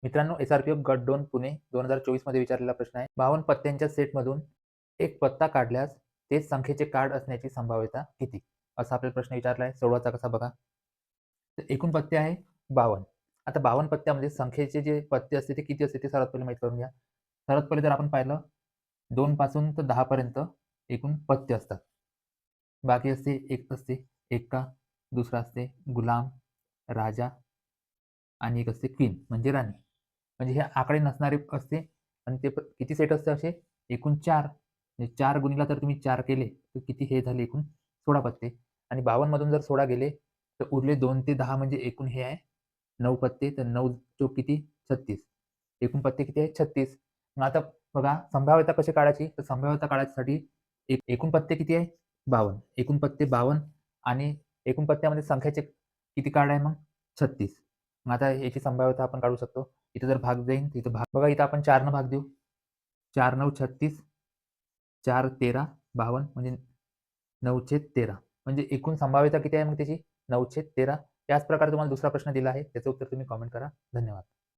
मित्रांनो, SRPF गट 2 पुणे 2024 मध्ये विचारलेला प्रश्न आहे. 52 पत्त्यांच्या सेटमधून एक पत्ता काढल्यास तेच संख्येचे कार्ड असण्याची संभाव्यता किती? असा आपल्याला प्रश्न विचारला आहे. सोडवायचा कसा बघा. तर एकूण पत्ते आहे 52. आता 52 पत्त्यामध्ये संख्येचे जे पत्ते असते ते किती असते ते सर्वात पहिले माहीत करून घ्या. सर्वात पहिले जर आपण पाहिलं 2 पासून तर 10 पर्यंत एकूण पत्ते असतात. बाकी असते एक असते एक्का, दुसरा असते गुलाम, राजा आणि एक असते क्वीन म्हणजे राणी. म्हणजे हे आकडे नसणारे असते आणि ते किती सेट असते असे एकूण 4. म्हणजे 4 गुणिला तर तुम्ही 4 केले तर किती हे झाले एकूण 16 पत्ते आणि 52 मधून जर 16 गेले तर उरले 2 ते 10 म्हणजे एकूण हे आहे 9 पत्ते. तर 9 चोक किती 36. एकूण पत्ते किती आहेत 36. मग आता बघा संभाव्यता कशी काढायची? तर संभाव्यता काढायसाठी एकूण पत्ते किती आहे 52. एकूण पत्ते 52 आणि एकूण पत्त्यामध्ये संख्याचे किती कार्ड आहे मग 36. मग आता याची संभाव्यता आपण काढू शकतो. इथे जर भाग जाईल तर इथं भाग बघा, इथं आपण 4 न भाग देऊ. 4 9 36, 4 13 52 म्हणजे 9/13. म्हणजे एकूण संभाव्यता किती आहे मग त्याची 9/13. याच प्रकारे तुम्हाला दुसरा प्रश्न दिला आहे. त्याचं उत्तर तुम्ही कमेंट करा. धन्यवाद.